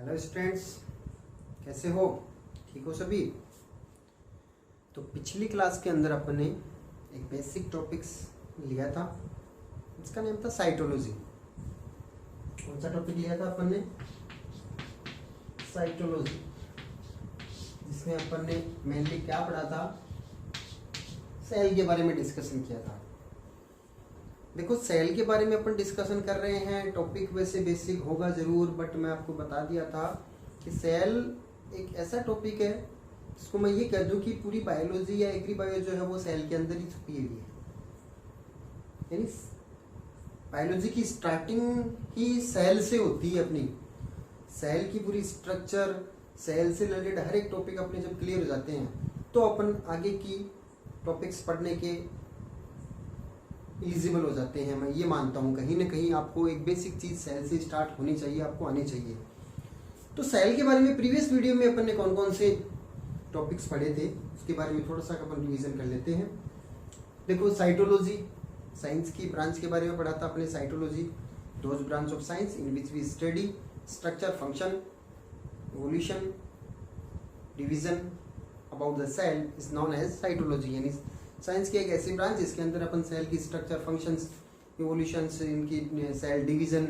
Hello students, कैसे हो? ठीक हो सभी? तो पिछली क्लास के अंदर अपन ने एक बेसिक टॉपिक्स लिया था, इसका नाम था साइटोलॉजी। कौन सा टॉपिक लिया था अपन ने? साइटोलॉजी, जिसमें अपन ने मेनली क्या पढ़ा था? सेल के बारे में डिस्कशन किया था। देखो, सेल के बारे में अपन डिस्कशन कर रहे हैं, टॉपिक वैसे बेसिक होगा ज़रूर, बट मैं आपको बता दिया था कि सेल एक ऐसा टॉपिक है जिसको मैं ये कह दूं कि पूरी बायोलॉजी या एग्री बायो जो है वो सेल के अंदर ही छुपी हुई है। यानी बायोलॉजी की स्टार्टिंग ही सेल से होती है। अपनी सेल की पूरी स्ट्रक्चर, सेल से रिलेटेड हर एक टॉपिक अपने जब क्लियर हो जाते हैं तो अपन आगे की टॉपिक्स पढ़ने के एलिजिबल हो जाते हैं। मैं ये मानता हूँ कहीं ना कहीं आपको एक बेसिक चीज़ सेल से स्टार्ट होनी चाहिए, आपको आनी चाहिए। तो सेल के बारे में प्रीवियस वीडियो में अपन ने कौन कौन से टॉपिक्स पढ़े थे उसके बारे में थोड़ा सा अपन रिवीजन कर लेते हैं। देखो, साइटोलॉजी, साइंस की ब्रांच के बारे में पढ़ा था अपने। Cytology those branch of science in which we study structure, function, evolution, division about the cell is known as cytology. यानी साइंस की एक ऐसी ब्रांच जिसके अंदर अपन सेल की स्ट्रक्चर, फंक्शंस, इवोल्यूशंस, इनकी सेल डिवीजन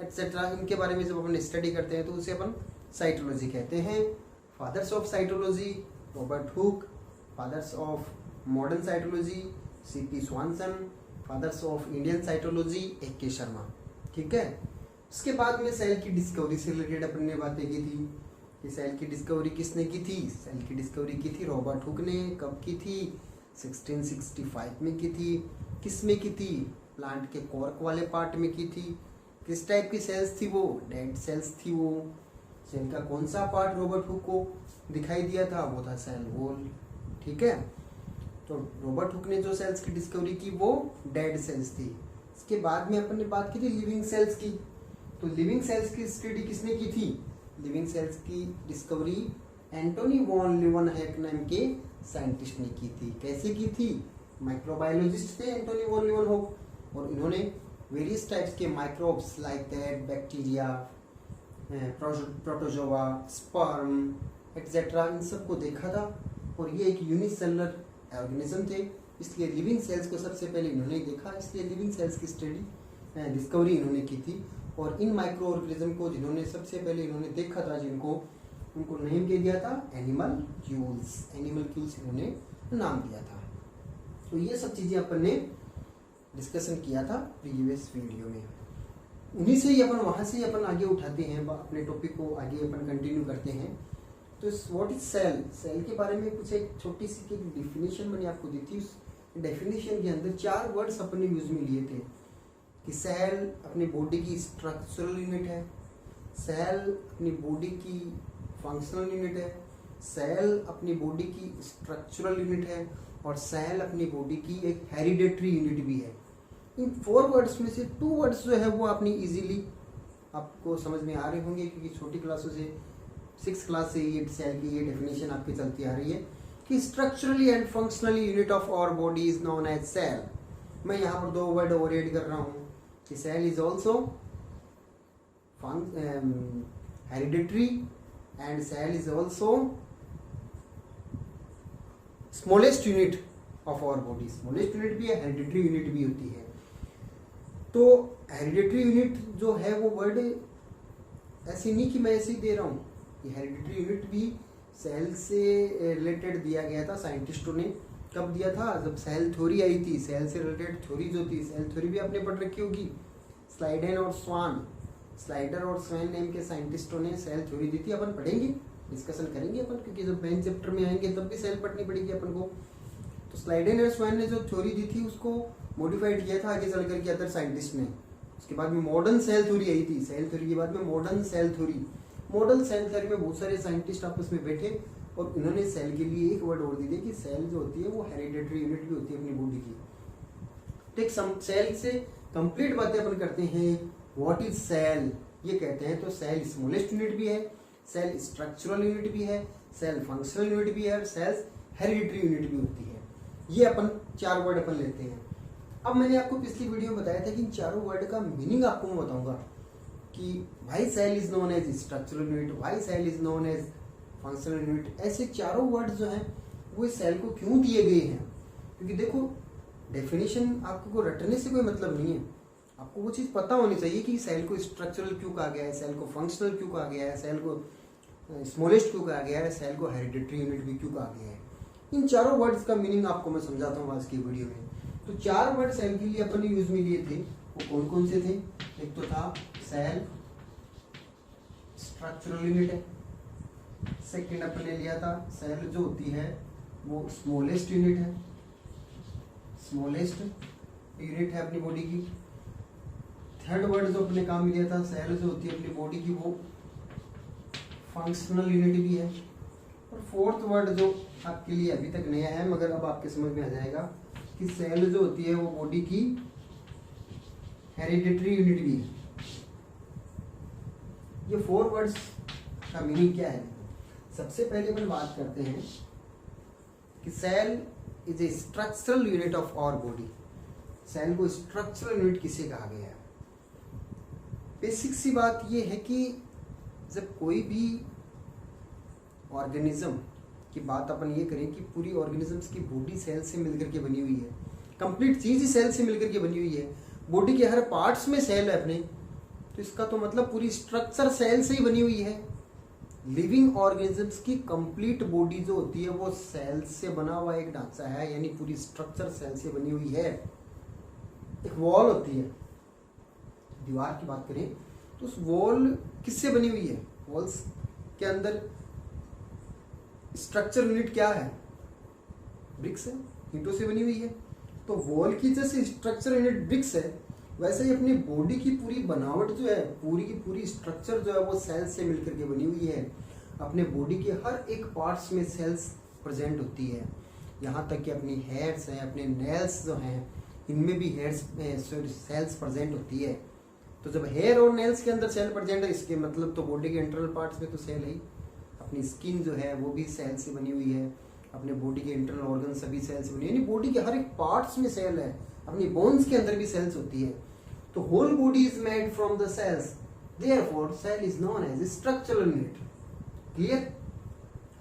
एटसेट्रा, इनके बारे में जब अपन स्टडी करते हैं तो उसे अपन साइटोलॉजी कहते हैं। Fathers of cytology Robert Hooke, fathers of modern cytology CP Swanson, fathers of Indian cytology AK Sharma. ठीक है। उसके बाद में सेल की डिस्कवरी से रिलेटेड अपन ने बातें की थी कि सेल की डिस्कवरी किसने की थी। सेल की डिस्कवरी की थी रॉबर्ट हुक ने। कब की थी? 1665 में की थी। किस में की थी? प्लांट के कॉर्क वाले पार्ट में की थी। किस टाइप की सेल्स थी वो? डेड सेल्स थी वो। सेल का कौन सा पार्ट रॉबर्ट हुक को दिखाई दिया था? वो था सेल वॉल। ठीक है। तो रॉबर्ट हुक ने जो सेल्स की डिस्कवरी की वो डेड सेल्स थी। इसके बाद में अपन ने बात की थी लिविंग सेल्स की। तो लिविंग सेल्स की स्टडी किसने की थी? लिविंग सेल्स की डिस्कवरी एंटोनी वॉन लीवनहैक नाम के साइंटिस्ट ने की थी। कैसे की थी? माइक्रोबायोलॉजिस्ट थे एंटोनी वॉन लीवनहॉक, और इन्होंने वेरियस टाइप्स के microbes like that bacteria, protozoa, sperm etcetera, इन सबको देखा था। और ये एक यूनिसेलुलर ऑर्गेनिज्म थे, इसलिए लिविंग सेल्स को सबसे पहले इन्होंने देखा, इसलिए लिविंग सेल्स की स्टडी डिस्कवरी इन्होंने की थी। और इन माइक्रो ऑर्गेनिज्म को जिन्होंने सबसे पहले इन्होंने देखा था, जिनको उनको नेम दे दिया था एनिमल्क्यूल्स। एनिमल्क्यूल्स इन्होंने नाम दिया था। तो ये सब चीज़ें अपन ने डिस्कशन किया था प्रीवियस वीडियो में। उन्हीं से ही अपन वहाँ से ही अपन आगे उठाते हैं, अपने टॉपिक को आगे अपन कंटिन्यू करते हैं। तो व्हाट इज सेल? सेल के बारे में कुछ एक छोटी सी डेफिनेशन मैंने आपको दी थी। उस डेफिनेशन के अंदर 4 वर्ड्स अपन ने यूज में लिए थे कि सेल अपनी बॉडी की स्ट्रक्चरल यूनिट है, सेल अपनी बॉडी की फंक्शनल यूनिट है, सेल अपनी बॉडी की स्ट्रक्चरल यूनिट है, और सेल अपनी बॉडी की एक हेरिडेटरी यूनिट भी है। इन 4 वर्ड्स में से 2 वर्ड्स जो है वो आपने इजीली आपको समझ में आ रहे होंगे, क्योंकि छोटी क्लासों से 6th क्लास से ये सेल की ये डेफिनेशन आपकी चलती आ रही है कि structurally and functionally unit of our body is known as cell. मैं यहाँ पर 2 वर्ड और ऐड कर रहा हूँ कि cell is also hereditary and cell is also smallest unit of our body. Smallest unit भी है, हेरिडेटरी यूनिट भी होती है। तो हेरिडेटरी यूनिट जो है वो वर्ड ऐसे नहीं कि मैं ऐसे ही दे रहा हूँ, ये हेरिडेटरी यूनिट भी सेल से रिलेटेड दिया गया था साइंटिस्टों ने। कब दिया था? जब सेल थ्योरी आई थी। सेल से रिलेटेड थ्योरी जो थी, सेल थ्योरी भी आपने पढ़ रखी होगी। स्लाइडर और स्वान, स्लाइडर और स्वैन नेम के साइंटिस्टों ने सेल थ्योरी दी थी। अपन पढ़ेंगे, डिस्कशन करेंगे अपन, क्योंकि जब मेन चैप्टर में आएंगे तब भी सेल पढ़नी पड़ेगी अपन को। तो स्लाइडर और स्वैन ने जो थ्योरी दी थी उसको मॉडिफाइड किया था आगे चल करके अदर साइंटिस्ट ने। उसके बाद में मॉडर्न सेल थ्योरी आई थी। सेल थ्योरी के बाद में modern cell theory. Modern cell theory में बहुत सारे साइंटिस्ट आपस में बैठे और इन्होंने सेल के लिए एक वर्ड और दी थी कि सेल जो होती है वो हेरिडेटरी यूनिट भी होती है अपनी बॉडी की। तो एक सेल से कंप्लीट बातें अपन करते हैं। What is cell? ये कहते हैं तो सेल स्मॉलेस्ट यूनिट भी है, सेल स्ट्रक्चरल यूनिट भी है, सेल फंक्शनल यूनिट भी है, और सेल हेरिडेटरी यूनिट भी होती है। ये अपन 4 वर्ड अपन लेते हैं। अब मैंने आपको पिछली वीडियो में बताया था कि इन 4 वर्ड का मीनिंग आपको मैं बताऊंगा कि why cell is known as structural unit, why cell is known as functional unit, ऐसे चारों वर्ड जो हैं वो इस सेल को क्यों दिए गए हैं। क्योंकि देखो डेफिनेशन आपको रटने से कोई मतलब नहीं है, आपको वो चीज़ पता होनी चाहिए कि सेल को स्ट्रक्चरल क्यों कहा गया है, सेल को फंक्शनल क्यों कहा गया है, सेल को स्मॉलेस्ट क्यों कहा गया है, सेल को हेरिडिटरी यूनिट भी क्यों कहा गया है। इन चारों वर्ड्स का मीनिंग आपको मैं समझाता हूँ आज की वीडियो में। तो 4 वर्ड सेल के लिए अपन ने यूज में लिए थे, वो कौन कौन से थे। एक तो था सेल स्ट्रक्चरल यूनिट है, सेकंड अपन ने लिया था सेल जो होती है वो स्मॉलेस्ट यूनिट है, स्मॉलेस्ट यूनिट है अपनी बॉडी की। थर्ड वर्ड जो अपने काम में लिया था सेल जो होती है अपनी बॉडी की वो फंक्शनल यूनिट भी है। और फोर्थ वर्ड जो आपके लिए अभी तक नया है मगर अब आपके समझ में आ जाएगा कि सेल जो होती है वो बॉडी की हेरिडिटरी यूनिट भी है। ये 4 वर्ड्स का मीनिंग क्या है। सबसे पहले अपन बात करते हैं कि cell is a structural unit of our body. Cell को स्ट्रक्चरल यूनिट किसे कहा गया है। बेसिक सी बात ये है कि जब कोई भी ऑर्गेनिज्म की बात अपन ये करें कि पूरी ऑर्गेनिजम्स की बॉडी सेल से मिलकर के बनी हुई है, कंप्लीट चीज ही सेल से मिलकर के बनी हुई है, बॉडी के हर पार्ट्स में सेल है अपने, तो इसका तो मतलब पूरी स्ट्रक्चर सेल से ही बनी हुई है। लिविंग ऑर्गेनिजम्स की कंप्लीट बॉडी जो होती है वो सेल से बना हुआ एक ढांचा है, यानी पूरी स्ट्रक्चर सेल से बनी हुई है। एक वॉल होती है, दीवार की बात करें तो उस वॉल किससे बनी हुई है, वॉल्स के अंदर स्ट्रक्चर यूनिट क्या है, ब्रिक्स है, ईंटों से बनी हुई है। तो वॉल की जैसे स्ट्रक्चर यूनिट ब्रिक्स है, वैसे ही अपनी बॉडी की पूरी बनावट जो है, पूरी की पूरी स्ट्रक्चर जो है वो सेल्स से मिलकर के बनी हुई है। अपने बॉडी के हर एक पार्ट्स में सेल्स प्रेजेंट होती है, यहाँ तक कि अपनी हेयर्स हैं, अपने नेल्स जो हैं इनमें भी सेल्स प्रेजेंट होती है। तो जब हेयर और नेल्स के अंदर सेल प्रेजेंट है इसके मतलब तो बॉडी के इंटरनल पार्ट्स में तो सेल है। अपनी स्किन जो है वो भी सेल से बनी हुई है, अपने बॉडी के इंटरनल ऑर्गन सभी सेल से बनी है, यानी बॉडी के हर एक पार्ट्स में सेल है। अपनी बोन्स के अंदर भी सेल्स होती है। तो whole body is made from the cells, therefore cell is known as structural unit. Clear.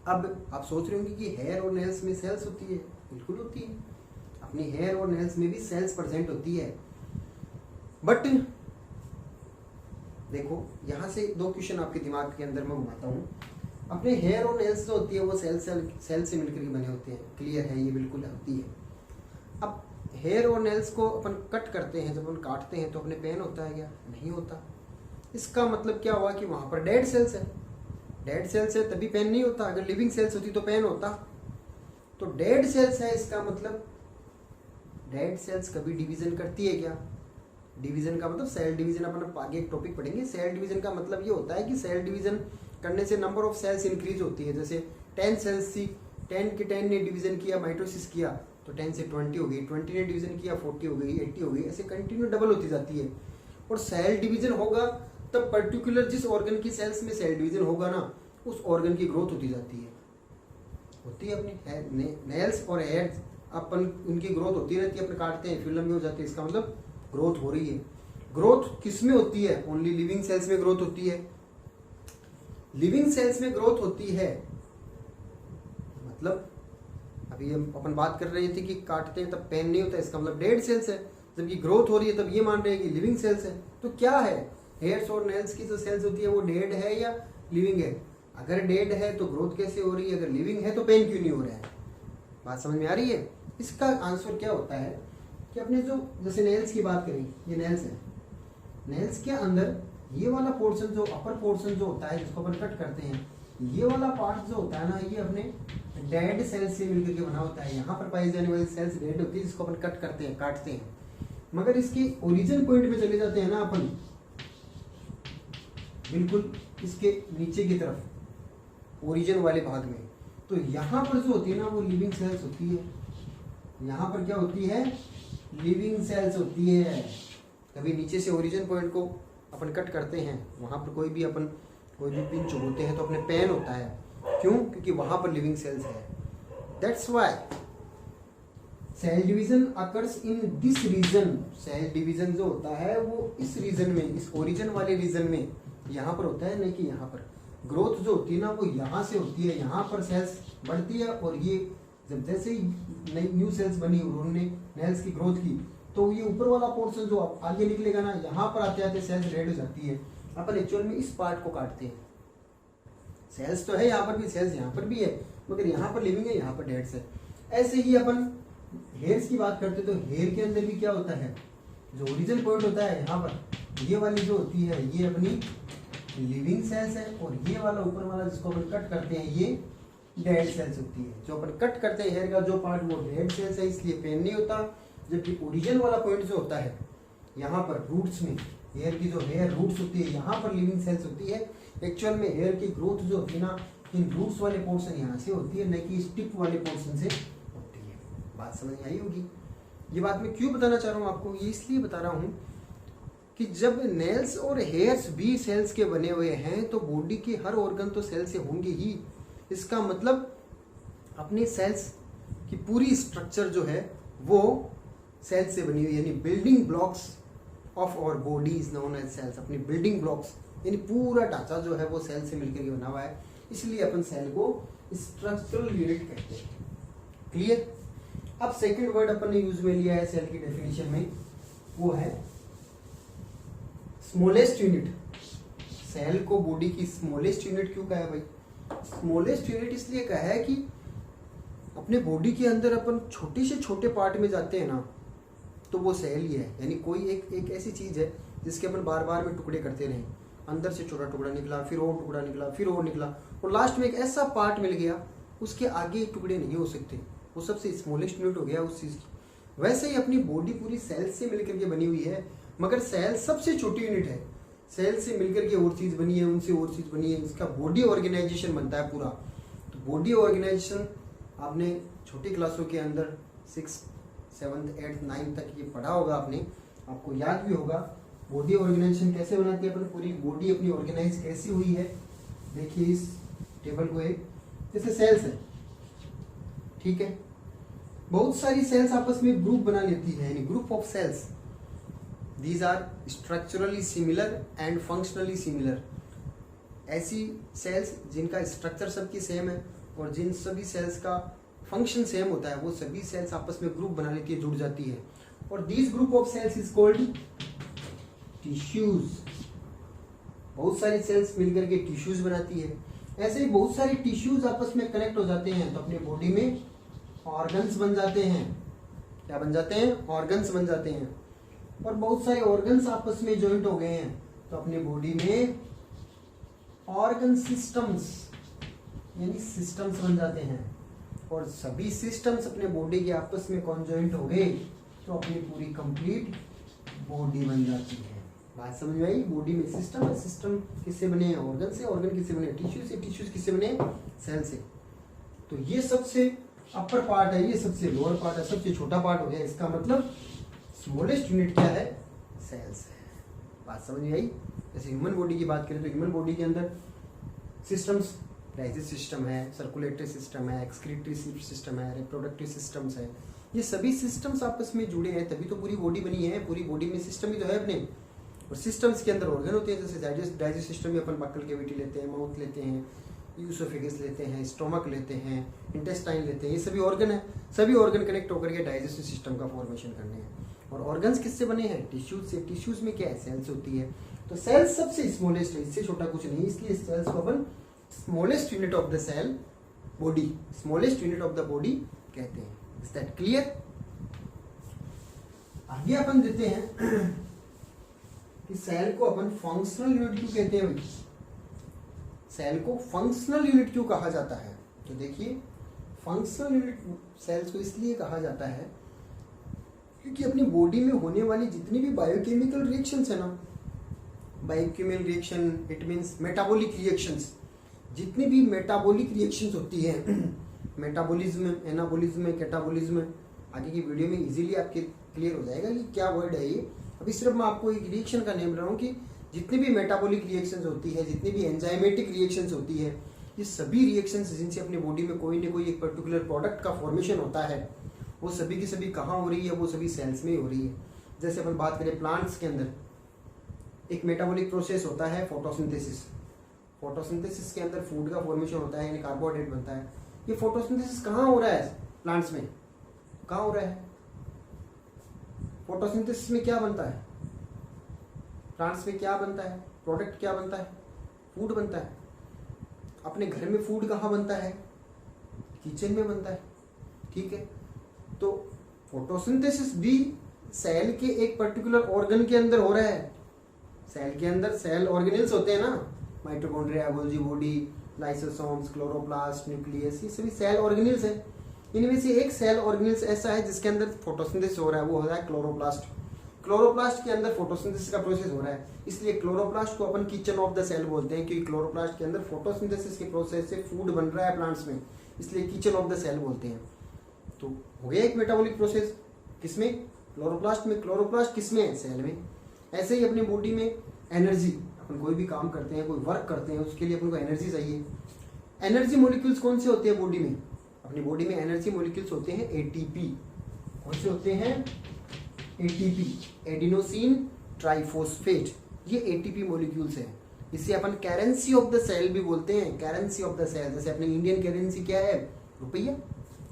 अब आप सोच रहे होंगे कि हेयर और नेल्स में सेल्स होती है, बिल्कुल होती है, अपनी हेयर और नेल्स में भी सेल्स प्रेजेंट होती है। बट देखो यहां से 2 क्वेश्चन आपके दिमाग के अंदर मैं घुमाता हूं। अपने हेयर और नेल्स जो होती है वो सेल से मिलकर के बने होते हैं, क्लियर है, ये बिल्कुल होती है। अब हेयर और नेल्स को अपन कट करते हैं, जब अपन काटते हैं तो अपने पेन होता है क्या, नहीं होता। इसका मतलब क्या हुआ कि वहां पर डेड सेल्स है, डेड सेल्स है तभी पेन नहीं होता, अगर लिविंग सेल्स होती तो पेन होता। तो डेड सेल्स है, इसका मतलब डेड सेल्स कभी डिवीजन करती है क्या। डिवीजन का मतलब सेल डिवीजन, अपन आगे एक टॉपिक पढ़ेंगे। सेल डिवीजन का मतलब ये होता है कि सेल डिवीजन करने से नंबर ऑफ सेल्स इंक्रीज होती है। जैसे 10 सेल्स थी, 10 के 10 ने डिवीजन किया, माइटोसिस किया तो 10 से 20 हो गई, 20 ने डिवीजन किया 40 हो गई, 80 हो गई, ऐसे कंटिन्यू डबल होती जाती है। और सेल डिवीजन होगा तब पर्टिकुलर जिस ऑर्गन की सेल्स में सेल डिवीजन होगा ना उस ऑर्गन की ग्रोथ होती जाती है, होती है। अपनी नेल्स और हेयर्स अपन उनकी ग्रोथ होती रहती है, अपन काटते हैं फिर लंबे हो जाते हैं, इसका मतलब ग्रोथ हो रही है। ग्रोथ किस में होती है, ओनली लिविंग सेल्स में ग्रोथ होती है। लिविंग सेल्स में ग्रोथ होती है मतलब अभी हम अपन बात कर रहे थे कि काटते हैं तब पेन नहीं होता, इसका मतलब डेड सेल्स है। जबकि ग्रोथ हो रही है तब ये मान रहे हैं कि लिविंग सेल्स है। तो क्या है, हेयर्स और नेल्स की जो सेल्स होती है वो डेड है या लिविंग है। अगर डेड है तो ग्रोथ कैसे हो रही है, अगर लिविंग है तो पेन क्यों नहीं हो रहा है। बात समझ में आ रही है। इसका आंसर क्या होता है कि अपने जो जैसे नेल्स की बात करें, ये नेल्स है, नेल्स के अंदर ये वाला पोर्शन जो अपर पोर्शन जो होता है जिसको अपन कट करते हैं, ये वाला पार्ट जो होता है ना ये अपने डेड सेल्स से मिलकर के बना होता है। यहाँ पर पाई जाने वाली सेल्स डेड होती है जिसको अपन कट करते हैं, काटते हैं। मगर इसके ओरिजिन पॉइंट में चले जाते हैं ना अपन, बिल्कुल इसके नीचे की तरफ ओरिजिन वाले भाग में, तो यहाँ पर जो होती है ना वो लिविंग सेल्स होती है। यहाँ पर क्या होती है, लिविंग सेल्स होती है। कभी नीचे से ओरिजिन पॉइंट को अपन कट करते हैं, वहाँ पर कोई भी पिन चुभोते हैं तो अपने पेन होता है। क्यों, क्योंकि वहाँ पर लिविंग सेल्स है। That's why cell division occurs in this region. Cell division जो होता है वो इस रीजन में, इस ओरिजिन वाले रीजन में यहाँ पर होता है, नहीं कि यहाँ पर। ग्रोथ जो होती है ना वो यहाँ से होती है, यहाँ पर सेल्स बढ़ती है और ये जब जैसे ही नई न्यू सेल्स बनी उन्होंने नेल्स की ग्रोथ की तो ये ऊपर वाला पोर्शन जो आगे निकलेगा ना, यहाँ पर आते आते सेल्स डेड हो जाती है। अपन एक्चुअल में इस पार्ट को काटते हैं। सेल्स तो है यहाँ पर भी, सेल्स यहाँ पर भी है, मगर यहाँ पर लिविंग है, यहाँ पर डेड है। ऐसे ही अपन हेयर्स की बात करते तो हेयर के अंदर भी क्या होता है, जो ओरिजिन पॉइंट होता है यहाँ पर, ये वाली जो होती है ये अपनी लिविंग सेल्स है, और ये वाला ऊपर वाला जिसको अपन कट करते हैं ये डेड सेल्स होती है। जो अपन कट करते हैं हेयर का जो पार्ट वो डेड सेल्स है, इसलिए पेन नहीं होता। जबकि ओरिजिन वाला पॉइंट जो होता है यहाँ पर रूट्स में, हेयर की जो हेयर रूट्स होती है यहाँ पर लिविंग सेल्स होती है। एक्चुअल में हेयर की ग्रोथ जो होती है ना, इन रूट्स वाले पोर्शन यहाँ से होती है, न कि स्टिप वाले पोर्शन से होती है। बात समझ में आई होगी। ये बात मैं क्यों बताना चाह रहा हूँ आपको, ये इसलिए बता रहा हूँ कि जब नेल्स और हेयर्स भी सेल्स के बने हुए हैं तो बॉडी के हर ऑर्गन तो सेल से होंगे ही। इसका मतलब अपनी सेल्स की पूरी स्ट्रक्चर जो है वो सेल से बनी हुई, यानी building blocks of our body is known as cells. अपनी बिल्डिंग ब्लॉक्स यानी पूरा ढांचा जो है वो सेल से मिलकर बना हुआ है, इसलिए अपन सेल को स्ट्रक्चरल यूनिट कहते हैं। क्लियर। अब सेकंड वर्ड अपन ने यूज में लिया है सेल की डेफिनेशन में, वो है स्मॉलेस्ट यूनिट। सेल को बॉडी की स्मॉलेस्ट यूनिट क्यों कहा है भाई? स्मॉलेस्ट यूनिट इसलिए कहा है कि अपने बॉडी के अंदर अपन छोटे से छोटे पार्ट में जाते हैं ना तो वो सेल ही है। यानी कोई एक ऐसी चीज है जिसके अपन बार बार में टुकड़े करते रहे, अंदर से छोटा टुकड़ा निकला, फिर और टुकड़ा निकला, फिर और निकला, और लास्ट में एक ऐसा पार्ट मिल गया, उसके आगे टुकड़े नहीं हो सकते, वो सबसे स्मॉलेस्ट यूनिट हो गया उस चीज की। वैसे ही अपनी बॉडी पूरी सेल से मिलकर के बनी हुई है, मगर सेल सबसे छोटी यूनिट है। सेल से मिलकर के और चीज बनी है, उनसे और चीज बनी है, इसका बॉडी ऑर्गेनाइजेशन बनता है पूरा। तो बॉडी ऑर्गेनाइजेशन आपने छोटी क्लासों के अंदर 6, 7, 8, 9 तक ये पढ़ा होगा आपने, आपको याद भी होगा। बॉडी ऑर्गेनाइजेशन कैसे बनाती है अपन, पूरी बॉडी अपनी ऑर्गेनाइज कैसी हुई है। देखिए इस टेबल को, एक जैसे सेल्स है, ठीक है, बहुत सारी सेल्स आपस में ग्रुप बना लेती है, यानी group of cells. These are structurally similar and functionally similar. ऐसी सेल्स जिनका स्ट्रक्चर सबकी सेम है और जिन सभी सेल्स का फंक्शन सेम होता है, वो सभी सेल्स आपस में ग्रुप बना लेके जुड़ जाती है, और this group of cells is called tissues. बहुत सारी सेल्स मिलकर के टिश्यूज बनाती है। ऐसे ही बहुत सारी टिश्यूज आपस में कनेक्ट हो जाते हैं तो अपनी बॉडी में ऑर्गन्स बन जाते हैं। क्या बन जाते हैं? ऑर्गन्स बन जाते हैं। और बहुत सारे ऑर्गन्स आपस में जॉइंट हो गए हैं तो अपनी बॉडी में ऑर्गन सिस्टम्स यानी सिस्टम्स बन जाते हैं। और सभी सिस्टम्स अपने बॉडी के आपस में कॉन्जॉइंट हो गए तो अपनी पूरी कंप्लीट बॉडी बन जाती है। बात समझ में आई? बॉडी में सिस्टम है, सिस्टम किससे बने हैं? ऑर्गन से, ऑर्गन किससे बने? टिश्यू से, टिश्यूज किससे बने? सेल से। तो ये सबसे अपर पार्ट है, ये सबसे लोअर पार्ट है, सबसे छोटा पार्ट हो गया। इसका मतलब स्मॉलेस्ट यूनिट क्या है? सेल्स है। बात समझ में आई? जैसे ह्यूमन बॉडी की बात करें तो ह्यूमन बॉडी के अंदर सिस्टम्स, डाइजेस्टिव सिस्टम है, सर्कुलेटरी सिस्टम है, एक्सक्रीटरी सिस्टम है, रिप्रोडक्टिव सिस्टम्स है। ये सभी सिस्टम्स आपस में जुड़े हैं तभी तो पूरी बॉडी बनी है। पूरी बॉडी में सिस्टम ही तो है अपने, और सिस्टम्स के अंदर ऑर्गन होते हैं। जैसे डाइजेस्ट सिस्टम में अपन बक्कल कैविटी लेते हैं, माउथ लेते हैं, यूसोफेगस लेते हैं, स्टोमक लेते हैं, इंटेस्टाइन लेते हैं, ये सभी ऑर्गन है। सभी ऑर्गन कनेक्ट होकर के डाइजेस्टिव सिस्टम का फॉर्मेशन करने हैं। और ऑर्गन्स किससे बने हैं? टिश्यूज से। टिश्यूज में क्या है? सेल्स होती है। तो सेल्स सबसे स्मॉलेस्ट है, इससे छोटा कुछ नहीं, इसलिए सेल्स को अपन smallest unit of the cell body, smallest unit of the body कहते हैं। Is that clear? आगे अपन देते हैं कि सेल को अपन फंक्शनल यूनिट क्यों कहते हैं भाई? सेल को फंक्शनल यूनिट क्यों कहा जाता है? तो देखिए, फंक्शनल यूनिट सेल्स को इसलिए कहा जाता है क्योंकि अपनी बॉडी में होने वाली जितनी भी बायोकेमिकल रिएक्शंस है ना, biochemical reaction it means metabolic reactions, जितनी भी मेटाबॉलिक रिएक्शंस होती है, मेटाबॉलिज्म, एनाबॉलिज्म, कैटाबॉलिज्म, आगे की वीडियो में इजीली आपके क्लियर हो जाएगा कि क्या वर्ड है ये। अभी सिर्फ मैं आपको एक रिएक्शन का नेम रहा हूँ कि जितनी भी मेटाबॉलिक रिएक्शंस होती है, जितनी भी एंजाइमेटिक रिएक्शंस होती है, ये सभी रिएक्शंस जिनसे अपनी बॉडी में कोई ना कोई एक पर्टिकुलर प्रोडक्ट का फॉर्मेशन होता है, वो सभी की सभी कहाँ हो रही है, वो सभी सेल्स में ही हो रही है। जैसे अपन बात करें प्लांट्स के अंदर एक मेटाबॉलिक प्रोसेस होता है फोटोसिंथेसिस। फोटोसिंथेसिस के अंदर फूड का फॉर्मेशन होता है, यानी कार्बोहाइड्रेट बनता है। ये फोटोसिंथेसिस कहाँ हो रहा है प्लांट्स में, कहाँ हो रहा है? फोटोसिंथेसिस में क्या बनता है? प्लांट्स में क्या बनता है? प्रोडक्ट क्या बनता है? फूड बनता है। अपने घर में फूड कहाँ बनता है? किचन में बनता है। ठीक है, तो फोटोसिंथेसिस भी सेल के एक पर्टिकुलर ऑर्गन के अंदर हो रहा है। सेल के अंदर सेल ऑर्गेनेल्स होते हैं ना, mitochondria, Golgi body, lysosomes, chloroplast, nucleus, ये सभी सेल ऑर्गेनेल्स हैं। इनमें से एक सेल ऑर्गेनेल्स ऐसा है जिसके अंदर फोटोसिंथेसिस हो रहा है, वो हो रहा है क्लोरोप्लास्ट। क्लोरोप्लास्ट के अंदर फोटोसिंथेसिस का प्रोसेस हो रहा है, इसलिए क्लोरोप्लास्ट को अपन किचन ऑफ द सेल बोलते हैं, क्योंकि क्लोरोप्लास्ट के अंदर फोटोसिंथेसिस के प्रोसेस से फूड बन रहा है प्लांट्स में, इसलिए किचन ऑफ द सेल बोलते हैं। तो हो गया एक मेटाबॉलिक प्रोसेस, किसमें? क्लोरोप्लास्ट में। क्लोरोप्लास्ट किसमें है? सेल में। ऐसे ही अपनी बॉडी में एनर्जी, अपन कोई भी काम करते हैं, कोई वर्क करते हैं, उसके लिए अपन को एनर्जी चाहिए। एनर्जी मॉलिक्यूल्स कौन से होते हैं बॉडी में? अपनी बॉडी में एनर्जी मॉलिक्यूल्स होते हैं एटीपी। कौन से होते हैं? एटीपी, एडिनोसिन ट्राइफॉस्फेट, ये एटीपी मॉलिक्यूल्स हैं। इसे अपन करेंसी ऑफ द सेल भी बोलते हैं, करेंसी ऑफ द सेल। जैसे अपनी इंडियन करेंसी क्या है? रुपया,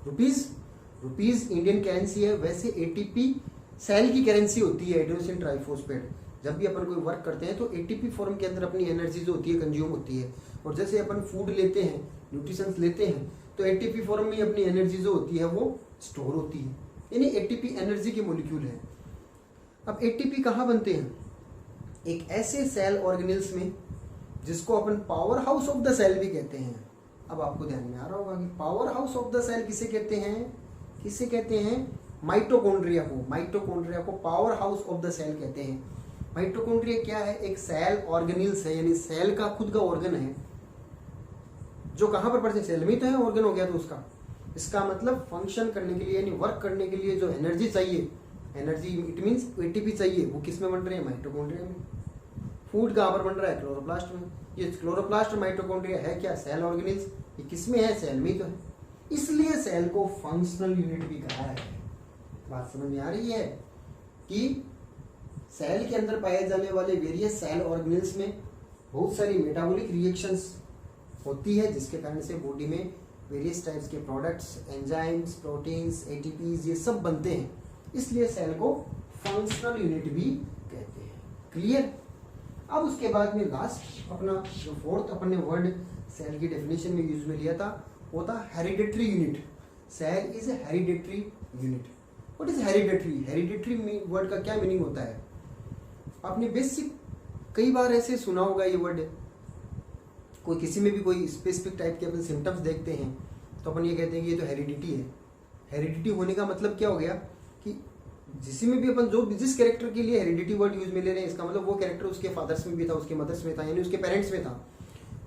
रुपीज इंडियन करेंसी है, वैसे एटीपी सेल की करेंसी होती है, एडिनोसिन ट्राइफॉस्फेट। जब भी अपन कोई वर्क करते हैं तो एटीपी फॉर्म के अंदर अपनी एनर्जी जो होती है कंज्यूम होती है, और जैसे अपन फूड लेते हैं, न्यूट्रिशंस लेते हैं, तो एटीपी फॉर्म में अपनी एनर्जी जो होती है वो स्टोर होती है, यानी एटीपी एनर्जी के मॉलिक्यूल है। अब एटीपी कहाँ बनते हैं? एक ऐसे सेल ऑर्गेनेल्स में जिसको अपन power house of the cell भी कहते हैं। अब आपको ध्यान में आ रहा होगा कि power house of the cell किसे कहते हैं? किसे कहते हैं? माइटोकॉन्ड्रिया को। माइटोकॉन्ड्रिया को power house of the cell कहते हैं। माइटोकॉन्ड्रिया क्या है? एक सेल ऑर्गेनेल्स है, यानी सेल का खुद का ऑर्गन है, जो कहाँ पर पड़ते हैं? सेल में ही तो है, ऑर्गन हो गया तो उसका। इसका मतलब फंक्शन करने के लिए, यानी वर्क करने के लिए जो एनर्जी चाहिए, एनर्जी इट मीन्स एटीपी चाहिए, वो किस में बन रहे हैं? माइटोकॉन्ड्रिया में। फूड कहाँ पर बन रहा है? क्लोरोप्लास्ट में। ये क्लोरोप्लास्ट और माइटोकॉन्ड्रिया है क्या? Cell organelles. ये किस में है? सेल में ही तो है, इसलिए सेल को फंक्शनल यूनिट भी कहा है। बात समझ में आ रही है कि सेल के अंदर पाए जाने वाले वेरियस सेल ऑर्गेनेल्स में बहुत सारी मेटाबॉलिक रिएक्शंस होती है, जिसके कारण से बॉडी में वेरियस टाइप्स के प्रोडक्ट्स, एंजाइम्स, प्रोटीन्स, एटीपीज, ये सब बनते हैं, इसलिए सेल को फंक्शनल यूनिट भी कहते हैं। क्लियर? अब उसके बाद में लास्ट अपना जो फोर्थ अपन ने वर्ड सेल की डेफिनेशन में यूज में लिया था, वो था hereditary unit. Cell is a hereditary unit. What is hereditary? Hereditary word का क्या मीनिंग होता है? आपने बेसिक कई बार ऐसे सुना होगा ये वर्ड। कोई किसी में भी कोई स्पेसिफिक टाइप के अपन सिम्टम्स देखते हैं तो अपन ये कहते हैं कि ये तो हेरिडिटी है। हेरिडिटी होने का मतलब क्या हो गया कि जिस में भी अपन जो जिस कैरेक्टर के लिए हेरिडिटी वर्ड यूज में ले रहे हैं, इसका मतलब वो कैरेक्टर उसके फादर्स में भी था, उसके मदर्स में था, यानी उसके पेरेंट्स में था।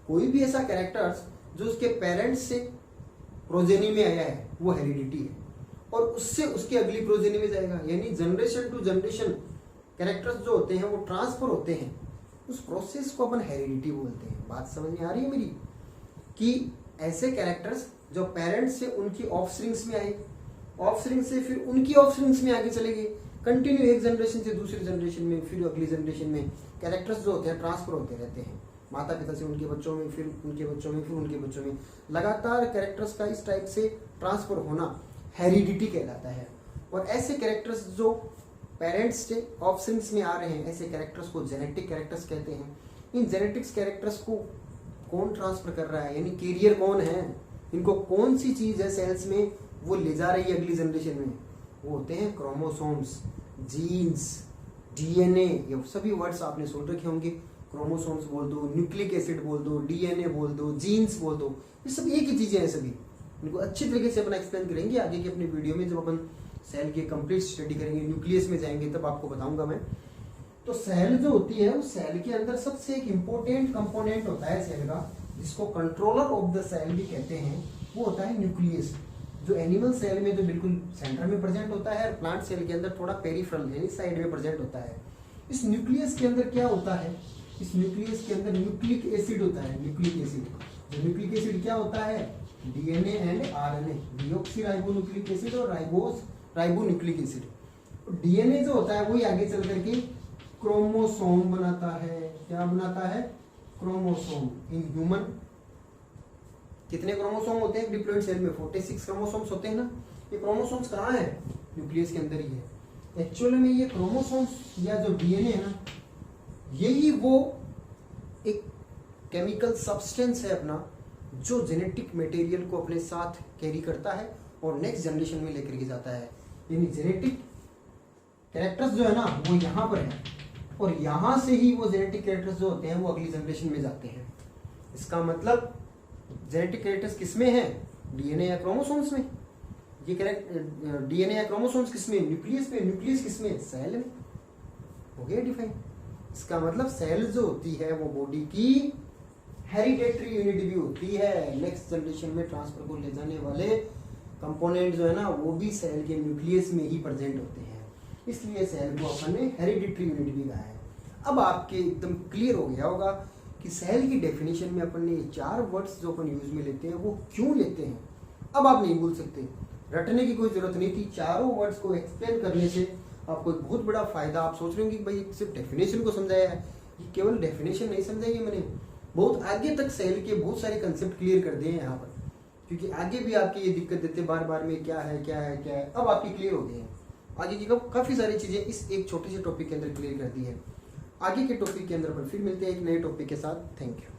कोई भी ऐसा कैरेक्टर्स जो उसके पेरेंट्स से प्रोजेनी में आया है वो हेरिडिटी है, और उससे उसकी अगली प्रोजेनी में जाएगा, यानी जनरेशन टू जनरेशन कैरेक्टर्स जो होते हैं वो ट्रांसफर होते हैं, उस प्रोसेस को अपन हेरिडिटी बोलते हैं। बात समझ में आ रही है मेरी? कि ऐसे कैरेक्टर्स जो पेरेंट्स से उनकी ऑफस्प्रिंग्स में आए, ऑफस्प्रिंग से फिर उनकी ऑफस्प्रिंग्स में आगे चले गए, कंटिन्यू एक जनरेशन से दूसरी जनरेशन में, फिर अगली जनरेशन में कैरेक्टर्स जो होते हैं ट्रांसफर होते रहते हैं, माता पिता से उनके बच्चों में, फिर उनके बच्चों में, फिर उनके बच्चों में, लगातार कैरेक्टर्स का इस टाइप से ट्रांसफर होना हेरिडिटी कहलाता है। और ऐसे कैरेक्टर्स जो पेरेंट्स से ऑफस्प्रिंग्स में आ रहे हैं, ऐसे कैरेक्टर्स को जेनेटिक कैरेक्टर्स कहते हैं। इन जेनेटिक्स कैरेक्टर्स को कौन ट्रांसफर कर रहा है, यानी कैरियर कौन है, इनको कौन सी चीज है सेल्स में वो ले जा रही है अगली जनरेशन में, वो होते हैं क्रोमोसोम्स, जीन्स, डीएनए। ये सभी वर्ड्स आपने सुन रखे होंगे। क्रोमोसोम्स बोल दो, न्यूक्लिक एसिड बोल दो, डीएनए बोल दो, जीन्स बोल दो, ये सब एक ही चीजें हैं सभी। इनको अच्छी तरीके से अपन एक्सप्लेन करेंगे आगे की अपनी वीडियो में, जब अपन सेल की कंप्लीट स्टडी करेंगे, न्यूक्लियस में जाएंगे तब आपको बताऊंगा मैं। तो सेल जो होती है उस सेल के अंदर सबसे एक इम्पोर्टेंट कंपोनेंट होता है सेल का, जिसको कंट्रोलर ऑफ द सेल भी कहते हैं, वो होता है न्यूक्लियस, जो एनिमल सेल में तो बिल्कुल सेंटर में प्रेजेंट होता है, और प्लांट सेल के अंदर थोड़ा पेरिफेरल यानी साइड में प्रेजेंट होता है। इस न्यूक्लियस के अंदर क्या होता है? इस न्यूक्लियस के अंदर न्यूक्लिक एसिड होता है। न्यूक्लिक एसिड, जो न्यूक्लिक एसिड क्या होता है? DNA and RNA, deoxy ribonucleic acid और राइबोस राइबोन्यूक्लिक एसिड। डीएनए जो होता है वही आगे चल करके क्रोमोसोम बनाता है। क्या बनाता है? क्रोमोसोम। इन ह्यूमन कितने क्रोमोसोम होते हैं डिप्लॉइड सेल में? 46 क्रोमोसोम्स होते हैं ना। ये क्रोमोसोम्स कहाँ है? न्यूक्लियस के अंदर ही है। एक्चुअल में ये क्रोमोसोम्स या जो डीएनए है ना, यही वो एक केमिकल सब्सटेंस है अपना, जो जेनेटिक मटेरियल को अपने साथ कैरी करता है और नेक्स्ट जनरेशन में लेकर के जाता है। यानी जेनेटिक कैरेक्टर्स जो है ना वो यहाँ पर है, और यहाँ से ही वो जेनेटिक कैरेक्टर्स जो होते हैं वो अगली जनरेशन में जाते हैं। इसका मतलब जेनेटिक कैरेक्टर्स किसमें है? डीएनए या क्रोमोसोम्स में। ये डीएनए या क्रोमोसोम्स किसमें? न्यूक्लियस में। न्यूक्लियस किसमें? सेल में। हो गया डिफाइन। इसका मतलब सेल जो होती है वो बॉडी की हेरिडेटरी यूनिट भी होती है। नेक्स्ट जनरेशन में ट्रांसफर को ले जाने वाले कंपोनेंट जो है ना वो भी सेल के न्यूक्लियस में ही प्रेजेंट होते हैं। इसलिए सेल को अपन ने हेरिडेटरी यूनिट भी कहा है। अब आपके एकदम क्लियर हो गया होगा कि सेल की डेफिनेशन में अपन ने 4 वर्ड्स जो अपन यूज में लेते हैं वो क्यों लेते हैं। अब आप नहीं भूल सकते, रटने की कोई जरूरत नहीं थी। चारों वर्ड्स को एक्सप्लेन करने से आपको एक बहुत बड़ा फायदा। आप सोच रहे होंगे कि भाई सिर्फ डेफिनेशन को समझाया है। ये केवल डेफिनेशन नहीं समझाई है मैंने, बहुत आगे तक सेल के बहुत सारे कंसेप्ट क्लियर कर दिए हैं यहाँ पर, क्योंकि आगे भी आपकी ये दिक्कत देते बार बार में क्या है क्या है क्या है। अब आपकी क्लियर हो गई है। आगे की काफी सारी चीजें इस एक छोटे से टॉपिक के अंदर क्लियर कर दी है। आगे के टॉपिक के अंदर पर फिर मिलते हैं एक नए टॉपिक के साथ। Thank you.